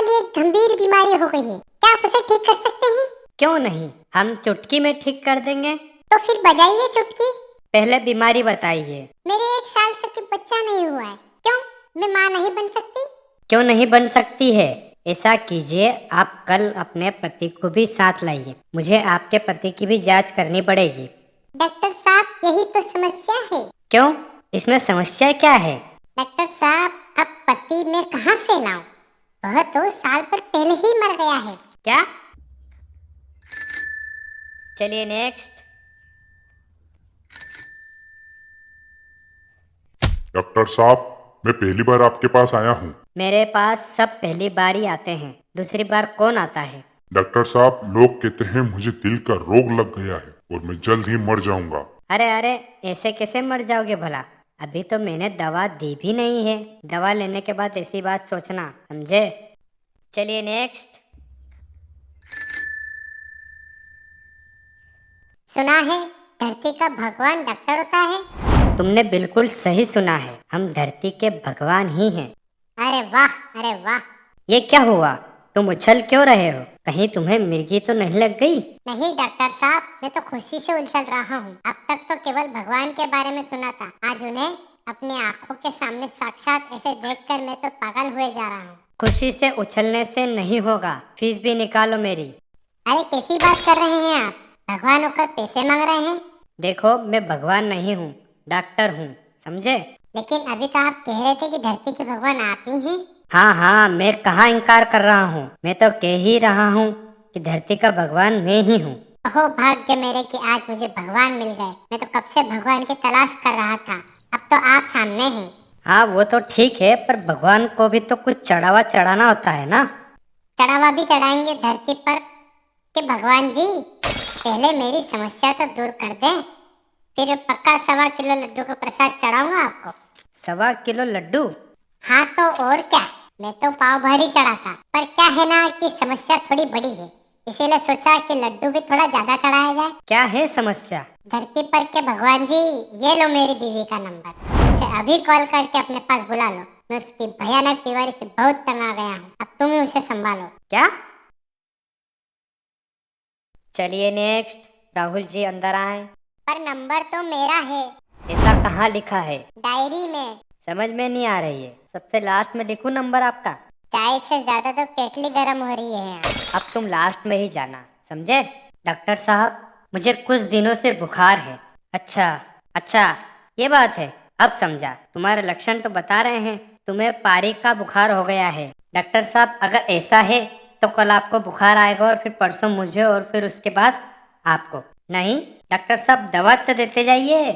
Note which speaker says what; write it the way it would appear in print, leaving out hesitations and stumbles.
Speaker 1: वाली एक गंभीर बीमारी हो गई है, क्या आप उसे ठीक कर सकते हैं?
Speaker 2: क्यों नहीं, हम चुटकी में ठीक कर देंगे।
Speaker 1: तो फिर बजाइए चुटकी।
Speaker 2: पहले बीमारी बताइए।
Speaker 1: मेरे 1 साल से कोई बच्चा नहीं हुआ है। क्यों, मैं माँ नहीं बन सकती?
Speaker 2: क्यों नहीं बन सकती है? ऐसा कीजिए, आप कल अपने पति को भी साथ लाइए। मुझे आपके पति की भी जांच करनी पड़ेगी।
Speaker 1: डॉक्टर साहब, यही तो समस्या है।
Speaker 2: क्यों, इसमें समस्या क्या है?
Speaker 1: डॉक्टर साहब, अब पति मैं कहाँ से लाऊं? वह 2 साल पर पहले ही मर गया है।
Speaker 2: क्या? चलिए नेक्स्ट।
Speaker 3: डॉक्टर साहब, मैं पहली बार आपके पास आया हूँ।
Speaker 2: मेरे पास सब पहली बार ही आते हैं, दूसरी बार कौन आता है?
Speaker 3: डॉक्टर साहब, लोग कहते हैं मुझे दिल का रोग लग गया है और मैं जल्द ही मर जाऊंगा।
Speaker 2: अरे अरे, ऐसे कैसे मर जाओगे भला? अभी तो मैंने दवा दी भी नहीं है। दवा लेने के बाद ऐसी बात सोचना, समझे? चलिए नेक्स्ट।
Speaker 1: सुना है धरती का भगवान डॉक्टर होता है।
Speaker 2: तुमने बिल्कुल सही सुना है, हम धरती के भगवान ही हैं।
Speaker 1: अरे वाह, अरे वाह।
Speaker 2: ये क्या हुआ? तुम उछल क्यों रहे हो? कहीं तुम्हें मिर्गी तो नहीं लग गई?
Speaker 1: नहीं डॉक्टर साहब, मैं तो खुशी से उछल रहा हूँ। अब तक तो केवल भगवान के बारे में सुना था, आज उन्हें अपनी आंखों के सामने साक्षात ऐसे देखकर मैं तो पागल हुए जा रहा हूँ।
Speaker 2: खुशी से उछलने से नहीं होगा, फीस भी निकालो मेरी।
Speaker 1: अरे कैसी बात कर रहे हैं आप? भगवान होकर पैसे मांग रहे हैं?
Speaker 2: देखो, मैं भगवान नहीं हूँ, डॉक्टर हूँ, समझे?
Speaker 1: लेकिन अभी तो आप कह रहे थे कि धरती के भगवान आप ही हैं।
Speaker 2: हाँ हाँ, मैं कहाँ इनकार कर रहा हूँ, मैं तो कह ही रहा हूँ कि धरती का भगवान मैं ही हूँ।
Speaker 1: ओहो भाग्य मेरे कि आज मुझे भगवान मिल गए। मैं तो कब से भगवान की तलाश कर रहा था, अब तो आप सामने हैं।
Speaker 2: हाँ वो तो ठीक है, पर भगवान को भी तो कुछ चढ़ावा चढ़ाना होता है ना।
Speaker 1: चढ़ावा भी चढ़ाएंगे धरती पर कि भगवान जी पहले मेरी समस्या तो दूर कर दे, फिर पक्का 1.25 किलो लड्डू का प्रसाद चढ़ाऊंगा आपको।
Speaker 2: 1.25 किलो लड्डू?
Speaker 1: हाँ तो और क्या, मैं तो पाव भाजी चढ़ा था, पर क्या है ना कि समस्या थोड़ी बड़ी है, इसीलिए सोचा कि लड्डू भी थोड़ा ज्यादा चढ़ाया जाए।
Speaker 2: क्या है समस्या?
Speaker 1: धरती पर के भगवान जी, ये लो मेरी बीवी का नंबर, उसे अभी कॉल करके अपने पास बुला लो। मैं उसकी भयानक बीमारी से बहुत तंग आ गया हूँ, अब तुम ही उसे संभालो।
Speaker 2: क्या? चलिए नेक्स्ट। राहुल जी अंदर आए।
Speaker 1: पर नंबर तो मेरा है।
Speaker 2: ऐसा कहाँ लिखा है?
Speaker 1: डायरी में।
Speaker 2: समझ में नहीं आ रही है, सबसे लास्ट में लिखूं नंबर आपका?
Speaker 1: चाय से ज्यादा तो केटली गर्म हो रही है।
Speaker 2: अब तुम लास्ट में ही जाना, समझे? डॉक्टर साहब, मुझे कुछ दिनों से बुखार है। अच्छा अच्छा, ये बात है, अब समझा। तुम्हारे लक्षण तो बता रहे हैं तुम्हें पारी का बुखार हो गया है। डॉक्टर साहब, अगर ऐसा है तो कल आपको बुखार आएगा और फिर परसों मुझे और फिर उसके बाद आपको। नहीं डॉक्टर साहब, दवा तो देते जाइए।